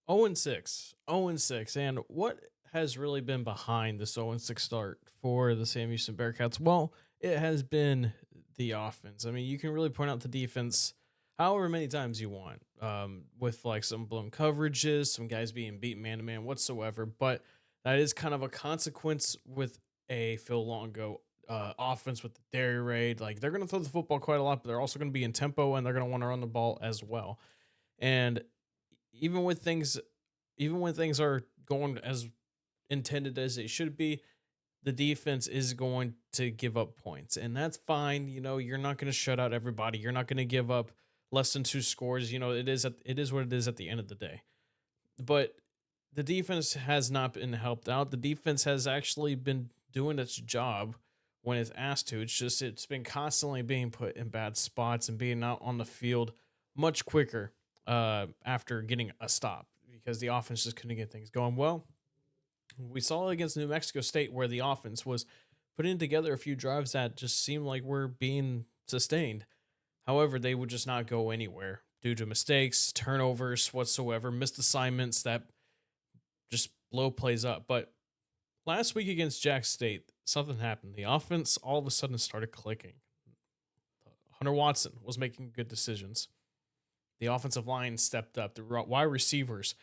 0-6. 0-6. And what has really been behind this 0-6 start for the Sam Houston Bearcats? Well, it has been the offense. I mean, you can really point out the defense however many times you want, with like some blown coverages, some guys being beat man to man whatsoever. But that is kind of a consequence with a Phil Longo offense with the dairy raid. Like they're going to throw the football quite a lot, but they're also going to be in tempo and they're going to want to run the ball as well. And even with things even when things are going as intended as they should be, the defense is going to give up points. And that's fine. You're not going to shut out everybody. You're not going to give up less than two scores. It is what it is at the end of the day. But the defense has not been helped out. The defense has actually been doing its job when it's asked to. It's been constantly being put in bad spots and being out on the field much quicker after getting a stop because the offense just couldn't get things going. Well, we saw it against New Mexico State where the offense was putting together a few drives that just seemed like were being sustained. However, they would just not go anywhere due to mistakes, turnovers whatsoever, missed assignments that just blow plays up. But last week against Jack State, something happened. The offense all of a sudden started clicking. Hunter Watson was making good decisions. The offensive line stepped up. The wide receivers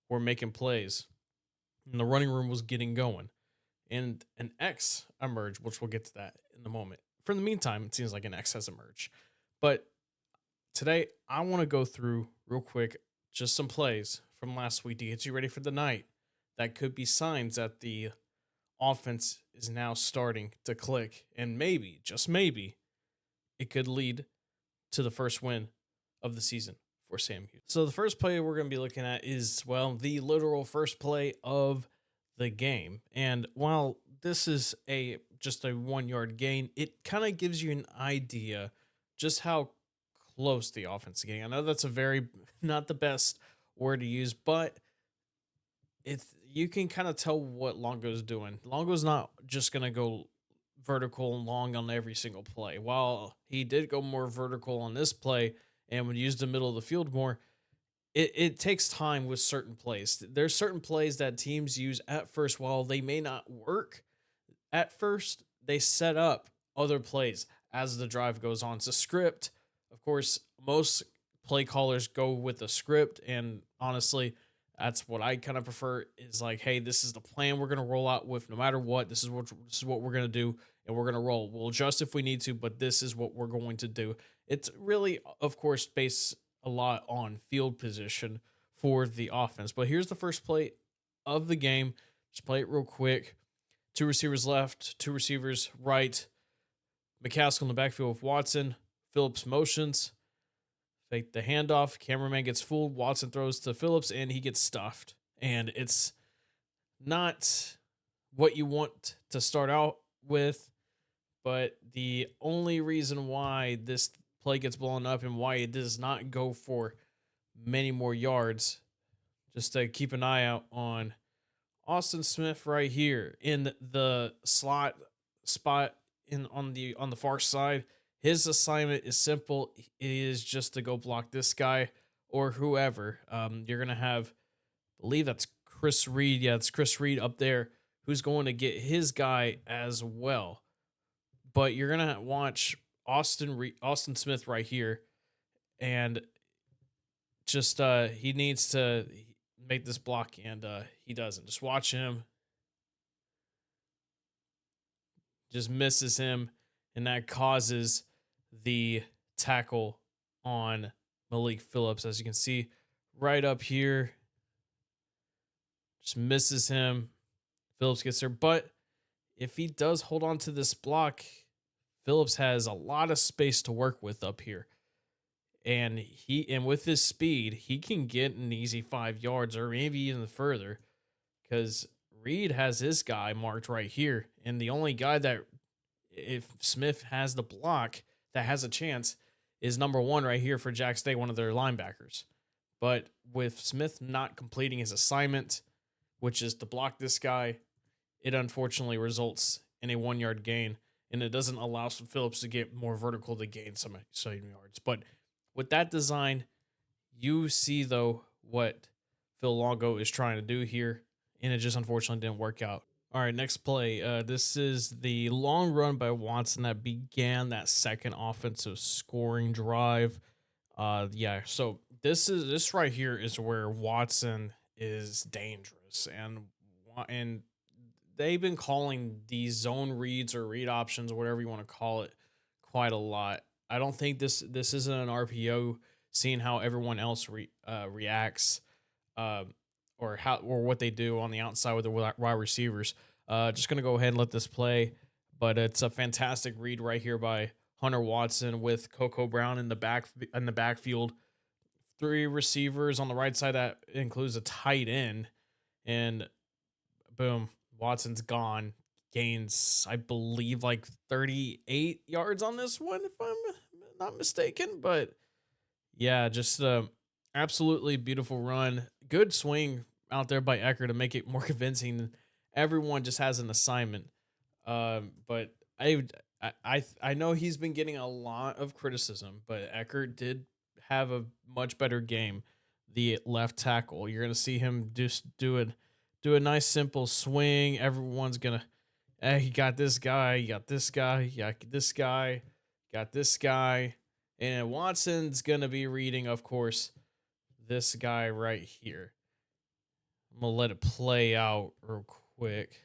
were making plays. And the running room was getting going. And an X emerged, which we'll get to that in a moment. For the meantime, it seems like an X has emerged. But today, I want to go through real quick just some plays from last week to get you ready for the night. That could be signs that the offense is now starting to click. And maybe, just maybe, it could lead to the first win of the season for Sam Houston. So the first play we're going to be looking at is, well, the literal first play of the game. And while this is just a 1 yard gain, it kind of gives you an idea just how close the offense is getting. I know that's a very not the best word to use, but you can kind of tell what Longo's doing. Longo's not just going to go vertical and long on every single play. While he did go more vertical on this play and would use the middle of the field more, it takes time with certain plays. There's certain plays that teams use at first. While they may not work at first, they set up other plays as the drive goes on. It's a script. Of course, most play callers go with a script, and honestly, that's what I kind of prefer is like, hey, this is the plan we're going to roll out with no matter what. This is what we're going to do, and we're going to roll. We'll adjust if we need to, but this is what we're going to do. It's really, of course, based a lot on field position for the offense. But here's the first play of the game. Just play it real quick. Two receivers left, two receivers right. McCaskill in the backfield with Watson. Phillips motions. Fake the handoff. Cameraman gets fooled. Watson throws to Phillips, and he gets stuffed. And it's not what you want to start out with, but the only reason why this play gets blown up and why it does not go for many more yards, just to keep an eye out on Austin Smith right here in the slot spot on the far side. His assignment is simple. It is just to go block this guy or whoever. You're gonna have, I believe that's Chris Reed. Yeah, it's Chris Reed up there who's going to get his guy as well. But you're gonna watch Austin Smith right here, and just he needs to make this block, and he doesn't. Just watch him. Just misses him, and that causes the tackle on Malik Phillips. As you can see right up here, just misses him. Phillips gets there, but if he does hold on to this block, Phillips has a lot of space to work with up here. And with his speed, he can get an easy 5 yards or maybe even further, because Reed has his guy marked right here. And the only guy that, if Smith has the block, that has a chance is number 1 right here for Jack State, one of their linebackers. But with Smith not completing his assignment, which is to block this guy, it unfortunately results in a 1 yard gain, and it doesn't allow Phillips to get more vertical to gain some yards. But with that design, you see, though, what Phil Longo is trying to do here, and it just unfortunately didn't work out. All right, next play. This is the long run by Watson that began that second offensive scoring drive. Yeah. So this right here is where Watson is dangerous, and they've been calling these zone reads or read options, whatever you want to call it, quite a lot. I don't think this isn't an RPO. Seeing how everyone else reacts, um, or what they do on the outside with the wide receivers. Just gonna go ahead and let this play, but it's a fantastic read right here by Hunter Watson with Coco Brown in the backfield. Three receivers on the right side that includes a tight end, and boom, Watson's gone. Gains, I believe, like 38 yards on this one, if I'm not mistaken. But yeah, just absolutely beautiful run. Good swing out there by Ecker to make it more convincing. Everyone just has an assignment. But I know he's been getting a lot of criticism, but Eckert did have a much better game. The left tackle, you're gonna see him just do a nice simple swing. Everyone's gonna, hey, he got this guy, you got this guy, you got this guy, got this guy, and Watson's gonna be reading, of course, this guy right here. I'm gonna let it play out real quick.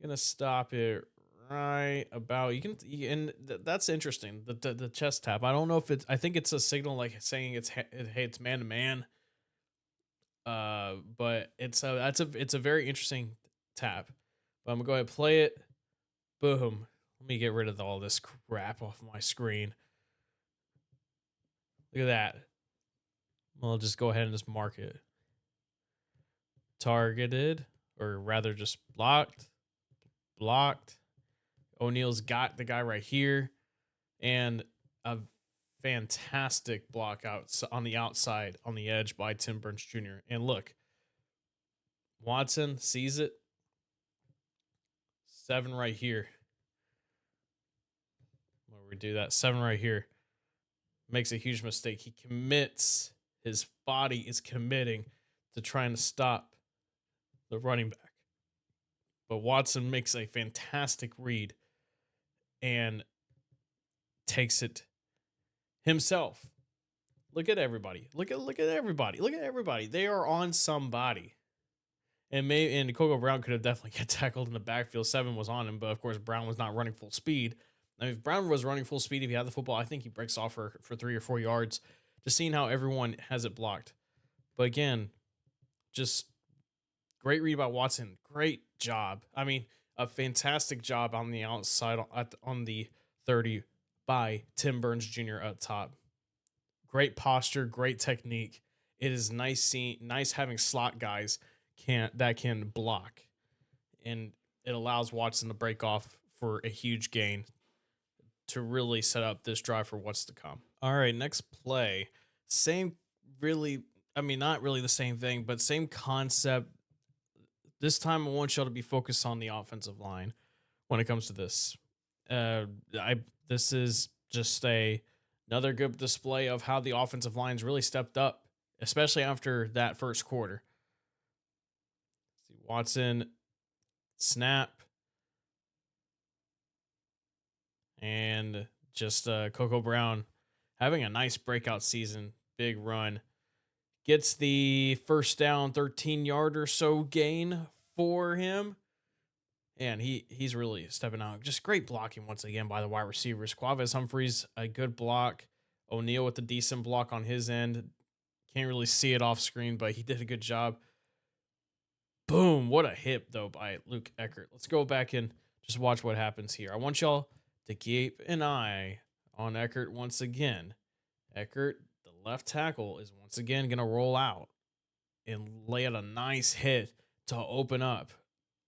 Gonna stop it right about and that's interesting. The chest tap. I don't know if it's. I think it's a signal like saying hey, it's man to man. But it's a very interesting tap. But I'm gonna go ahead and play it. Boom. Let me get rid of all this crap off my screen. Look at that. I'll just go ahead and just mark it. Targeted, or rather just blocked. Blocked. O'Neal's got the guy right here, and a fantastic block out on the outside on the edge by Tim Burns Jr. And look, Watson sees it. 7 right here. Where we do that 7 right here. Makes a huge mistake. He commits. His body is committing to trying to stop the running back. But Watson makes a fantastic read and takes it himself. Look at everybody. Look at everybody. Look at everybody. They are on somebody. And Coco Brown could have definitely get tackled in the backfield. 7 was on him, but of course Brown was not running full speed. I mean, if Brown was running full speed, if he had the football, I think he breaks off for 3 or 4 yards. Just seeing how everyone has it blocked. But again, just great read by Watson. Great job. I mean, a fantastic job on the outside on the 30 by Tim Burns Jr. up top. Great posture, great technique. It is nice having slot guys that can block, and it allows Watson to break off for a huge gain to really set up this drive for what's to come. All right, next play. Same, really, I mean, not really the same thing, but same concept. This time I want y'all to be focused on the offensive line when it comes to this. This is just another good display of how the offensive lines really stepped up, especially after that first quarter. See, Watson snap, and just Coco Brown having a nice breakout season, big run. Gets the first down, 13-yard or so gain for him. And he's really stepping out. Just great blocking once again by the wide receivers. Quavez Humphreys, a good block. O'Neal with a decent block on his end. Can't really see it off screen, but he did a good job. Boom. What a hit, though, by Luke Eckert. Let's go back and just watch what happens here. I want y'all to keep an eye on Eckert once again. Eckert, the left tackle, is once again going to roll out and lay out a nice hit to open up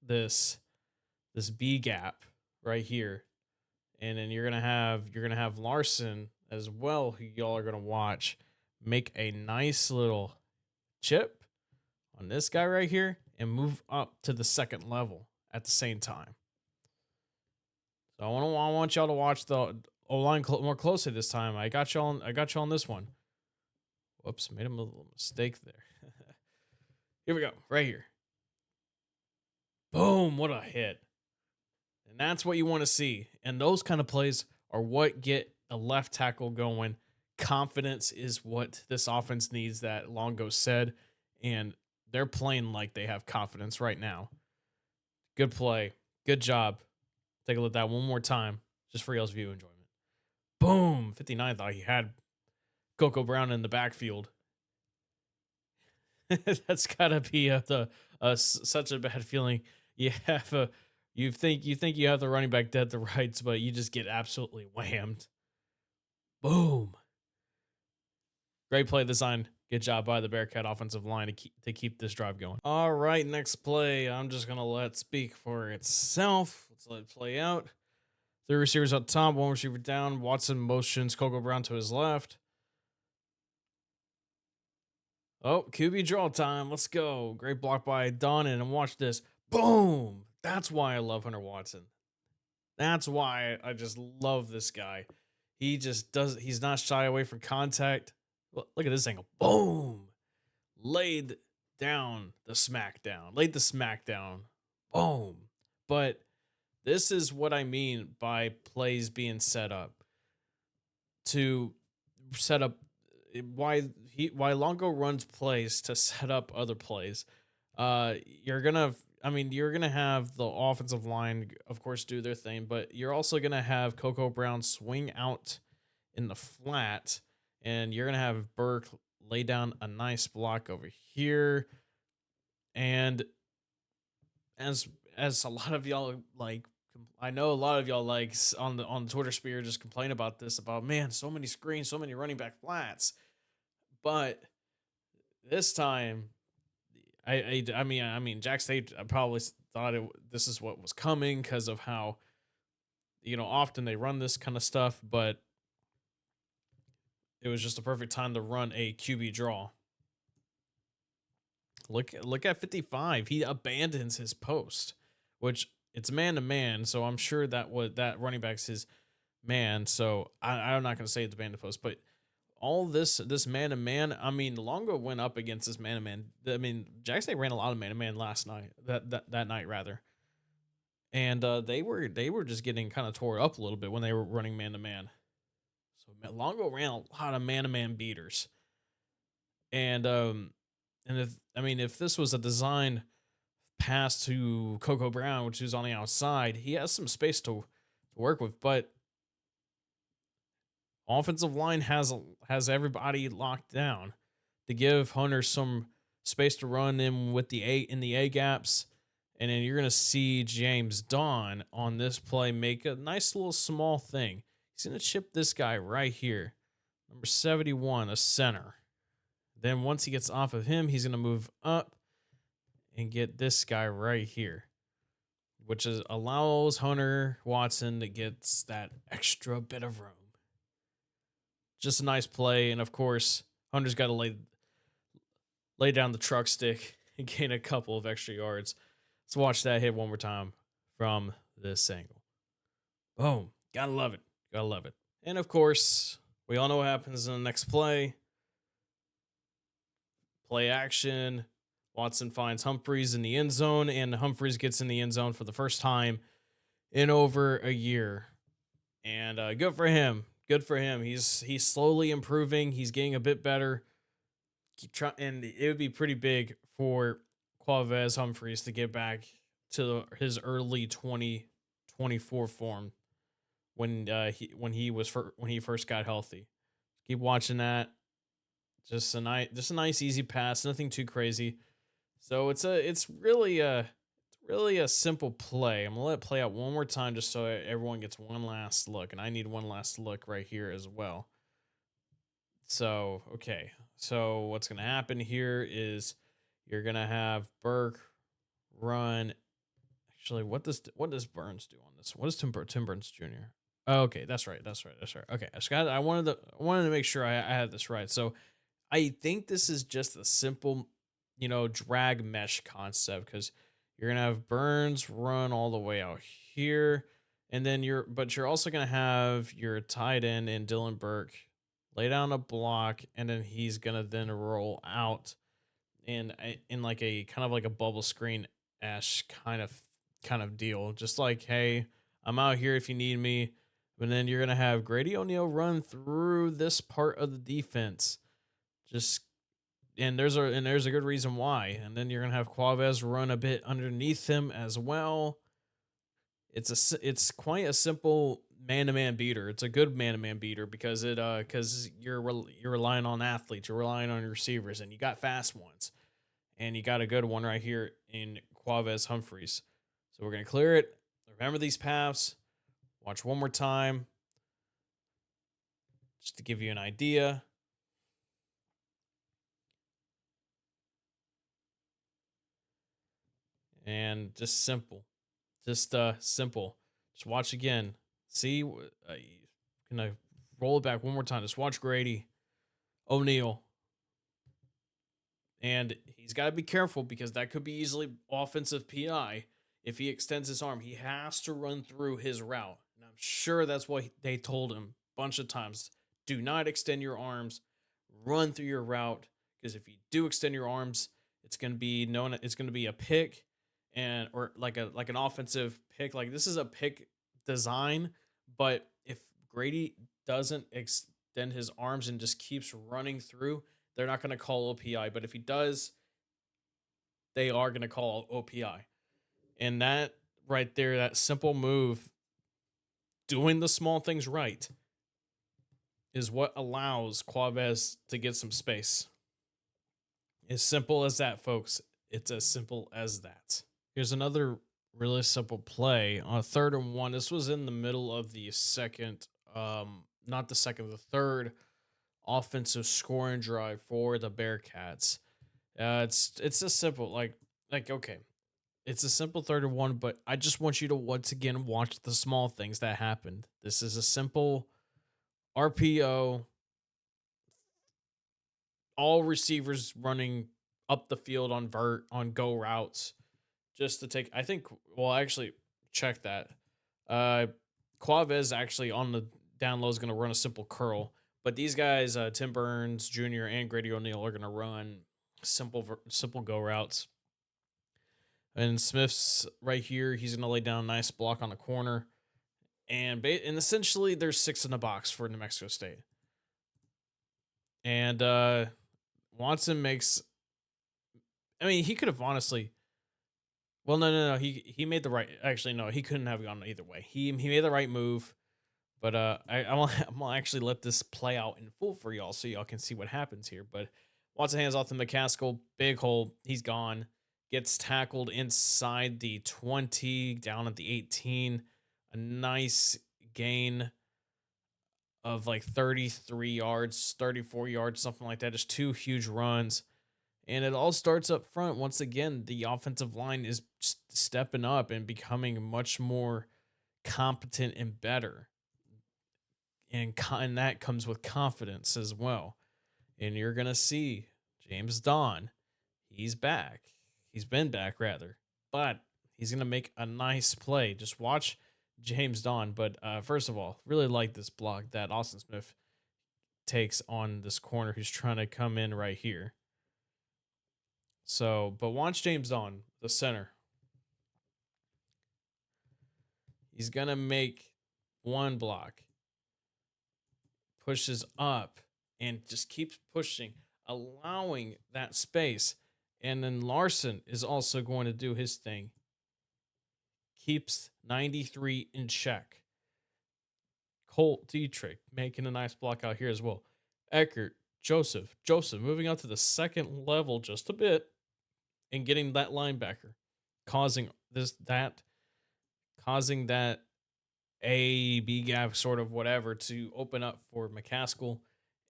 this B gap right here. And then you're gonna have Larson as well, who y'all are gonna watch make a nice little chip on this guy right here and move up to the second level at the same time. So I want y'all to watch the O-line more closely this time. I got y'all on this one. Whoops, made a little mistake there. Here we go, right here. Boom, what a hit. And that's what you want to see. And those kind of plays are what get a left tackle going. Confidence is what this offense needs, that Longo said. And they're playing like they have confidence right now. Good play. Good job. Take a look at that one more time, just for y'all's view enjoyment. Boom. 59 thought he had Coco Brown in the backfield. That's gotta be such a bad feeling. You have a you think you have the running back dead to rights, but you just get absolutely whammed. Boom! Great play design. Good job by the Bearcat offensive line to keep this drive going. All right, next play. I'm just gonna let it speak for itself. Let's let it play out. Three receivers up top, one receiver down. Watson motions Coco Brown to his left. Oh, QB draw time. Let's go. Great block by Donnan. And watch this. Boom. That's why I love Hunter Watson. That's why I just love this guy. He's not shy away from contact. Look at this angle. Boom. Laid down the smackdown. Laid the smackdown. Boom. But this is what I mean by plays being set up. To set up why Longo runs plays to set up other plays. You're gonna have the offensive line, of course, do their thing, but you're also gonna have Coco Brown swing out in the flat, and you're gonna have Burke lay down a nice block over here. And as a lot of y'all like, I know a lot of y'all like on the Twitter sphere just complain about this, about, man, so many screens, so many running back flats. But this time, I mean, Jack State, I probably thought this is what was coming because of how, often they run this kind of stuff, but it was just a perfect time to run a QB draw. Look at 55. He abandons his post, which it's man to man, so I'm sure that running back's his man. So I'm not going to say it's abandoned post, but all this man to man. I mean, Longo went up against this man to man. I mean, Jack State ran a lot of man to man last night. That night rather, and they were just getting kind of tore up a little bit when they were running man to man. So Longo ran a lot of man to man beaters, and if this was a design pass to Coco Brown, which is on the outside, he has some space to work with, but offensive line has everybody locked down to give Hunter some space to run in with the A gaps. And then you're gonna see James Dawn on this play make a nice little small thing. He's gonna chip this guy right here, number 71, a center. Then once he gets off of him, he's gonna move up and get this guy right here, which allows Hunter Watson to get that extra bit of room. Just a nice play, and of course, Hunter's got to lay down the truck stick and gain a couple of extra yards. Let's watch that hit one more time from this angle. Boom. Gotta love it. Gotta love it. And of course, we all know what happens in the next play. Play action. Watson finds Humphreys in the end zone, and Humphreys gets in the end zone for the first time in over a year. And good for him. Good for him. He's slowly improving. He's getting a bit better. Keep trying, and it would be pretty big for Quavez Humphreys to get back to his early 2024 form when he first got healthy. Keep watching that. Just a nice easy pass, nothing too crazy. So it's really a simple play. I'm gonna let it play out one more time just so everyone gets one last look, and I need one last look right here as well. So okay, so what's gonna happen here is you're gonna have Burke run. Actually, what does Burns do on this? What does Tim Burns Jr.? Oh, okay, that's right. Okay, I wanted to make sure I had this right. So I think this is just a simple, drag mesh concept, because you're gonna have Burns run all the way out here, and then you're also gonna have your tight end and Dylan Burke lay down a block, and then he's gonna then roll out in like a kind of like a bubble screen ash kind of deal. Just like, hey, I'm out here if you need me. But then you're gonna have Grady O'Neal run through this part of the defense. Just and there's a good reason why. And then you're gonna have Quavez run a bit underneath him as well. It's quite a simple man to man beater. It's a good man to man beater because because you're relying on athletes, you're relying on your receivers, and you got fast ones, and you got a good one right here in Quavez Humphreys. So we're gonna clear it. Remember these paths. Watch one more time just to give you an idea. And just simple, just simple. Just watch again. See, can I roll it back one more time? Just watch Grady O'Neal, and he's got to be careful because that could be easily offensive PI. If he extends his arm, he has to run through his route, and I'm sure that's what they told him a bunch of times. Do not extend your arms, run through your route, because if you do extend your arms, it's going to be known. It's going to be a pick, and or like an offensive pick. Like this is a pick design, but if Grady doesn't extend his arms and just keeps running through, they're not going to call OPI. But if he does, they are going to call OPI. And that right there, that simple move, doing the small things right, is what allows Quavez to get some space. As simple as that, folks. It's as simple as that. Here's another really simple play on a 3rd and 1. This was in the middle of the second, not the second, the third offensive scoring drive for the Bearcats. It's just simple, like okay, it's a simple 3rd and 1, but I just want you to once again watch the small things that happened. This is a simple RPO, all receivers running up the field on on go routes just to take. I think. Well, actually, check that. Uh, Quavez actually on the down low is going to run a simple curl, but these guys, Tim Burns Jr. and Grady O'Neal, are going to run simple go routes. And Smith's right here. He's going to lay down a nice block on the corner, and essentially there's 6 in the box for New Mexico State. And Watson makes. I mean, he could have honestly. Well, no. He made the right. Actually, no, he couldn't have gone either way. He made the right move, but I'm gonna actually let this play out in full for y'all so y'all can see what happens here. But Watson hands off to McCaskill, big hole. He's gone. Gets tackled inside the 20, down at the 18. A nice gain of like 33 yards, 34 yards, something like that. Just 2 huge runs. And it all starts up front. Once again, the offensive line is stepping up and becoming much more competent and better. And that comes with confidence as well. And you're going to see James Don. He's back. He's been back, rather. But he's going to make a nice play. Just watch James Don. But first of all, really like this block that Austin Smith takes on this corner who's trying to come in right here. So, but watch James on the center. He's going to make one block, pushes up, and just keeps pushing, allowing that space. And then Larson is also going to do his thing. Keeps 93 in check. Colt Dietrich making a nice block out here as well. Eckert, Joseph moving out to the second level just a bit and getting that linebacker, causing that A B gap sort of whatever to open up for McCaskill,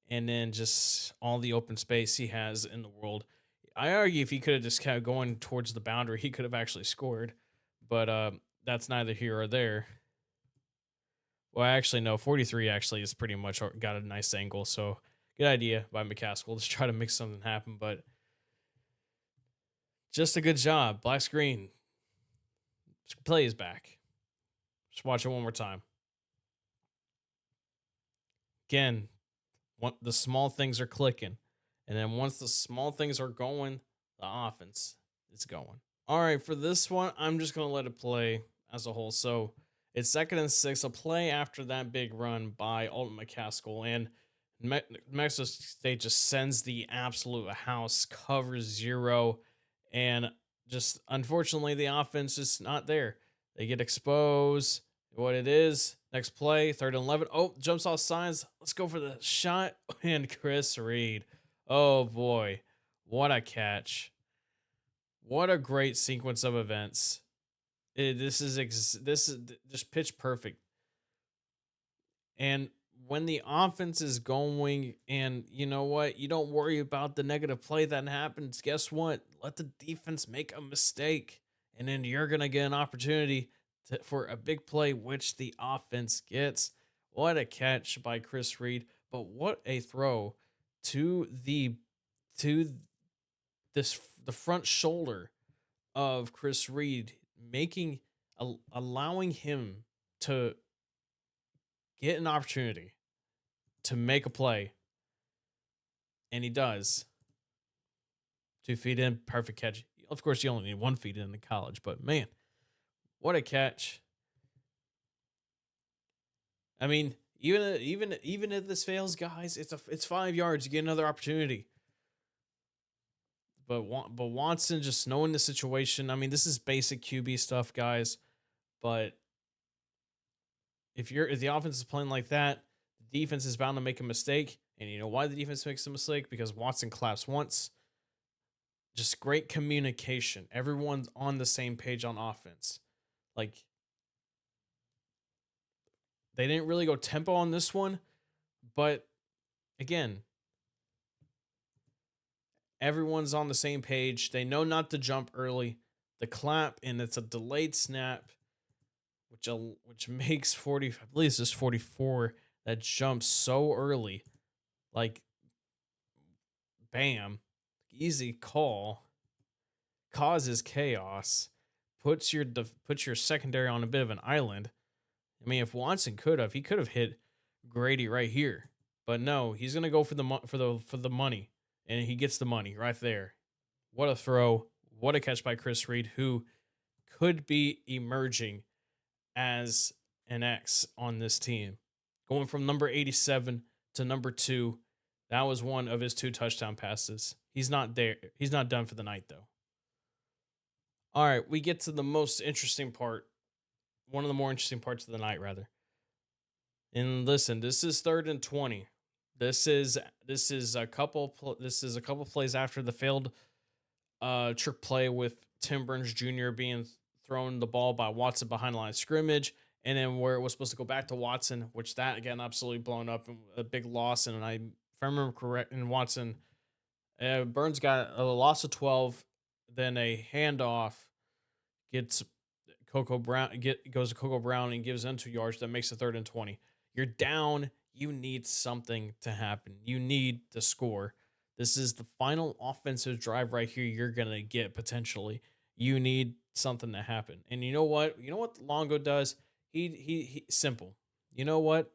and then just all the open space he has in the world. I argue if he could have just kept going towards the boundary, he could have actually scored, but that's neither here or there. Well, actually, no. 43 actually is pretty much got a nice angle, so good idea by McCaskill. Let's try to make something happen, but just a good job. Black screen. Play is back. Just watch it one more time. Again, the small things are clicking. And then once the small things are going, the offense is going. All right, for this one, I'm just going to let it play as a whole. So it's 2nd and 6, a play after that big run by Alton McCaskill, and Mexico State just sends the absolute house, covers zero, and just unfortunately, the offense is not there. They get exposed. What it is, next play, 3rd and 11. Oh, jumps off signs. Let's go for the shot. And Chris Reed. Oh boy, what a catch. What a great sequence of events. This is just pitch perfect. And when the offense is going, and you know what, you don't worry about the negative play that happens. Guess what? Let the defense make a mistake, and then you're gonna get an opportunity for a big play, which the offense gets. What a catch by Chris Reed! But what a throw to to this the front shoulder of Chris Reed, making allowing him to get an opportunity to make a play, and he does. 2 feet in, perfect catch. Of course, you only need 1 feet in college, but man, what a catch! I mean, even if this fails, guys, it's 5 yards. You get another opportunity. But Watson, just knowing the situation. I mean, this is basic QB stuff, guys. But if the offense is playing like that, the defense is bound to make a mistake. And you know why the defense makes a mistake? Because Watson claps once. Just great communication. Everyone's on the same page on offense. Like, they didn't really go tempo on this one, but again, everyone's on the same page. They know not to jump early. The clap, and it's a delayed snap, which makes 40. I believe it's just 44 that jumps so early. Like, bam, easy call, causes chaos, puts your secondary on a bit of an island. I mean, if Watson he could have hit Grady right here, but no, he's gonna go for the money, and he gets the money right there. What a throw! What a catch by Chris Reed, who could be emerging as an X on this team, going from number 87 to number 2. That was one of his 2 touchdown passes. He's not there. He's not done for the night though. All right, we get to the most interesting part. One of the more interesting parts of the night, rather. And listen, this is 3rd and 20. This is a couple plays after the failed trick play with Tim Burns Jr. being thrown the ball by Watson behind the line of scrimmage, and then where it was supposed to go back to Watson, which that again absolutely blown up and a big loss. And if I remember correct, in Watson, Burns got a loss of 12, then a handoff gets goes to Coco Brown and gives them 2 yards. That makes it 3rd and 20. You're down. You need something to happen. You need to score. This is the final offensive drive right here you're gonna get potentially. You need something to happen. And you know what? You know what Longo does? He simple. You know what?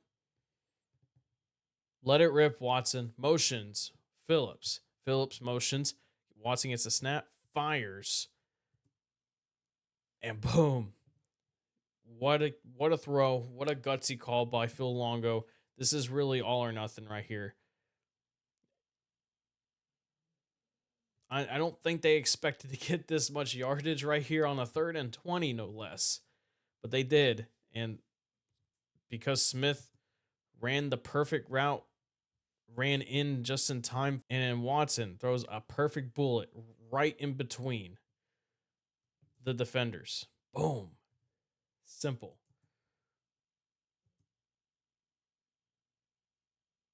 Let it rip, Watson. Motions. Phillips. Phillips motions. Watson gets a snap. Fires. And boom. What a throw. What a gutsy call by Phil Longo. This is really all or nothing right here. I don't think they expected to get this much yardage right here on a 3rd and 20, no less. But they did. And because Smith ran the perfect route, ran in just in time, and then Watson throws a perfect bullet right in between the defenders. Boom. Simple.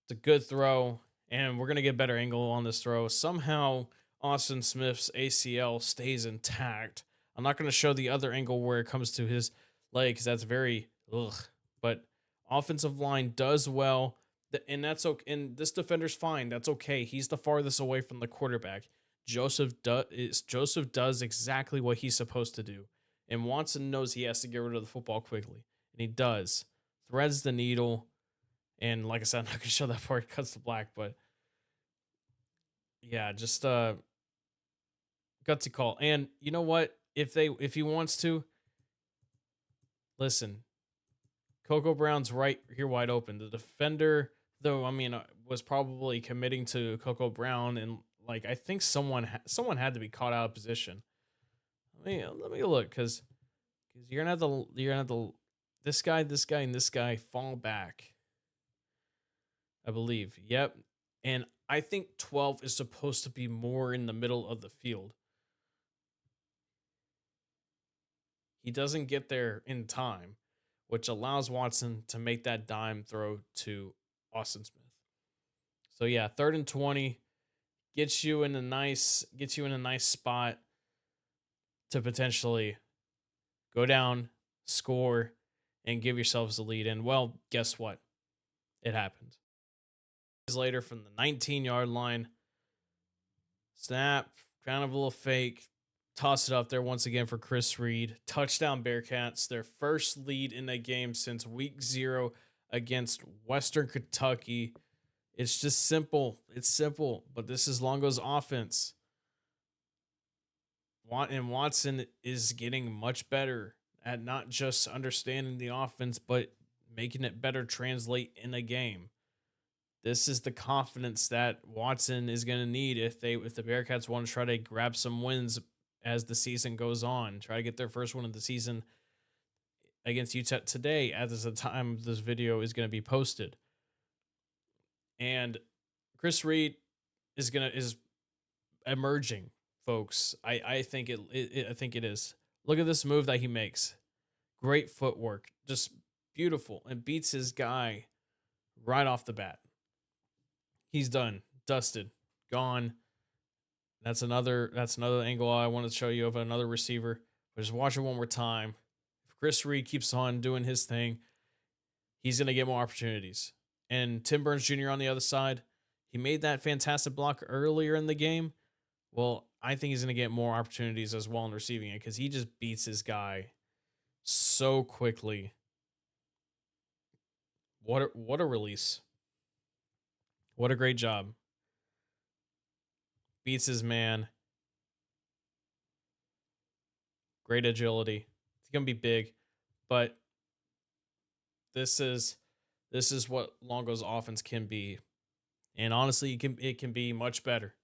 It's a good throw, and we're going to get a better angle on this throw. Somehow, Austin Smith's ACL stays intact. I'm not going to show the other angle where it comes to his leg because that's very ugh. But offensive line does well, and that's okay. And this defender's fine. That's okay. He's the farthest away from the quarterback. Joseph does exactly what he's supposed to do, and Watson knows he has to get rid of the football quickly, and he does. Threads the needle, and like I said, I'm not gonna show that part. Cuts to black, but yeah, just gutsy call. And you know what? If he wants to, listen, Coco Brown's right here wide open. The defender, though, I mean, was probably committing to Coco Brown, and like I think someone had to be caught out of position. Let me look because you're gonna have to this guy, and this guy fall back. I believe. Yep. And I think 12 is supposed to be more in the middle of the field. He doesn't get there in time, which allows Watson to make that dime throw to Austin Smith. So yeah, 3rd and 20 gets you in a nice spot to potentially go down, score, and give yourselves the lead. And well, guess what? It happened. Later from the 19-yard line, snap, kind of a little fake, toss it up there once again for Chris Reed. Touchdown Bearcats, their first lead in a game since week 0 against Western Kentucky. It's just simple. It's simple, but this is Longo's offense. And Watson is getting much better at not just understanding the offense, but making it better translate in a game. This is the confidence that Watson is going to need if the Bearcats want to try to grab some wins as the season goes on. Try to get their first win of the season against UTEP today, as the time this video is going to be posted. And Chris Reed is emerging, folks. I think it is. Look at this move that he makes. Great footwork, just beautiful, and beats his guy right off the bat. He's done, dusted, gone. That's another angle I want to show you of another receiver. But just watch it one more time. If Chris Reed keeps on doing his thing, he's going to get more opportunities. And Tim Burns Jr. on the other side, he made that fantastic block earlier in the game. Well, I think he's going to get more opportunities as well in receiving it because he just beats his guy so quickly. What a release. What a great job. Beats his man. Great agility. It's going to be big, but this is what Longo's offense can be. And honestly, it can be much better.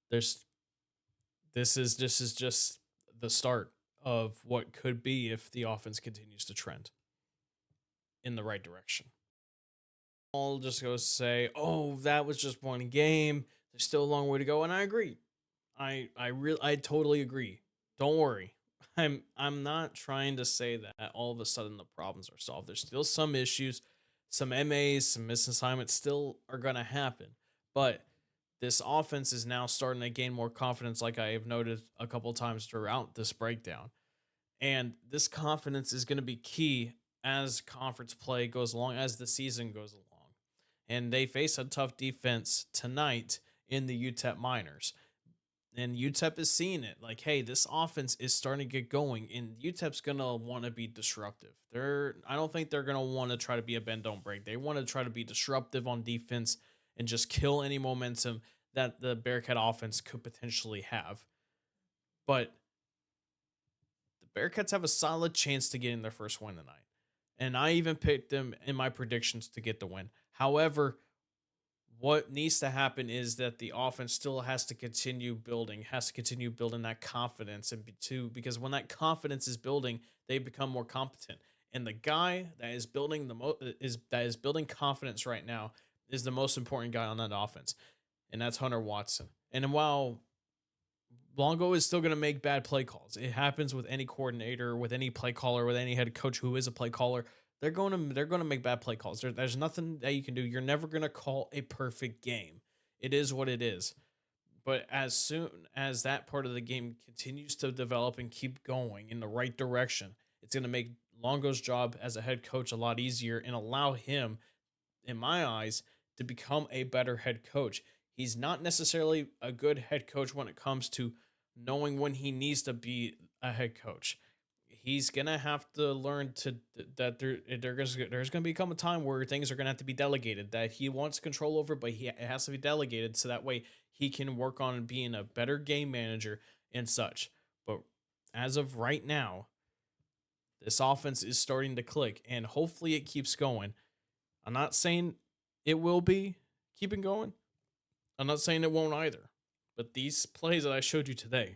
This is just the start of what could be if the offense continues to trend in the right direction. All just goes to say, "Oh, that was just one game. There's still a long way to go," and I agree. I totally agree. Don't worry. I'm not trying to say that all of a sudden the problems are solved. There's still some issues, some MAs, some misassignments still are gonna happen. But this offense is now starting to gain more confidence, like I have noted a couple times throughout this breakdown. And this confidence is going to be key as conference play goes along, as the season goes along. And they face a tough defense tonight in the UTEP Miners. And UTEP is seeing it like, hey, this offense is starting to get going, and UTEP's gonna want to be disruptive. I don't think they're gonna want to try to be a bend don't break. They want to try to be disruptive on defense and just kill any momentum that the Bearcat offense could potentially have. But the Bearcats have a solid chance to get in their first win tonight, and I even picked them in my predictions to get the win. However, what needs to happen is that the offense still has to continue building, that confidence, because when that confidence is building, they become more competent. And the guy that is building building confidence right now is the most important guy on that offense, and that's Hunter Watson. And while Longo is still going to make bad play calls, it happens with any coordinator, with any play caller, with any head coach who is a play caller. They're going to make bad play calls. There's nothing that you can do. You're never going to call a perfect game. It is what it is. But as soon as that part of the game continues to develop and keep going in the right direction, it's going to make Longo's job as a head coach a lot easier and allow him, in my eyes, to become a better head coach. He's not necessarily a good head coach when it comes to knowing when he needs to be a head coach. He's gonna have to learn that there's gonna become a time where things are gonna have to be delegated that he wants control over, but it has to be delegated so that way he can work on being a better game manager and such. But as of right now, this offense is starting to click, and hopefully it keeps going. I'm not saying it will be keeping going. I'm not saying it won't either. But these plays that I showed you today,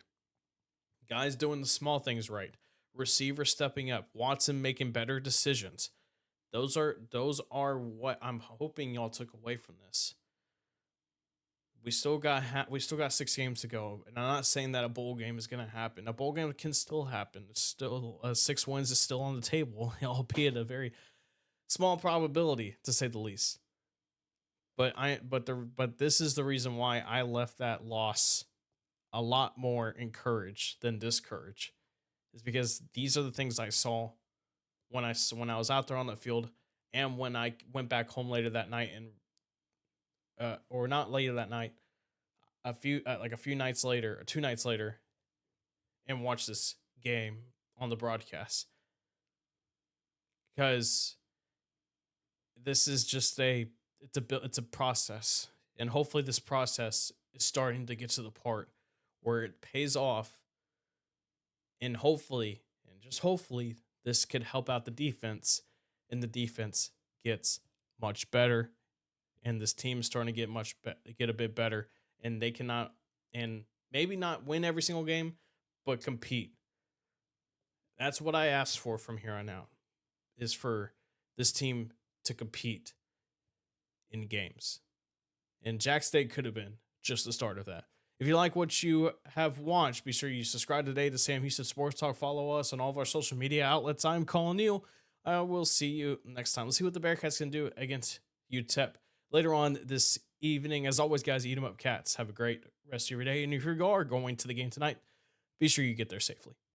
guys doing the small things right, receiver stepping up, Watson making better decisions. Those are what I'm hoping y'all took away from this. We still got 6 games to go, and I'm not saying that a bowl game is going to happen. A bowl game can still happen. It's still 6 wins is still on the table, albeit a very small probability to say the least. But this is the reason why I left that loss a lot more encouraged than discouraged, is because these are the things I saw when I was out there on the field, and when I went back home later that night, and or not later that night, a few nights later, or 2 nights later, and watched this game on the broadcast, because this is just it's a process, and hopefully this process is starting to get to the part where it pays off, and hopefully, and just hopefully, this could help out the defense, and the defense gets much better, and this team is starting to get a bit better, and they cannot, and maybe not win every single game, but compete. That's what I asked for from here on out, is for this team to compete in games. And Jack State could have been just the start of that. If you like what you have watched, be sure you subscribe today to Sam Houston Sports Talk. Follow us on all of our social media outlets. I'm Colin Neal. I will see you next time. Let's see what the Bearcats can do against UTEP later on this evening. As always, guys, eat 'em up, cats. Have a great rest of your day. And if you are going to the game tonight, be sure you get there safely.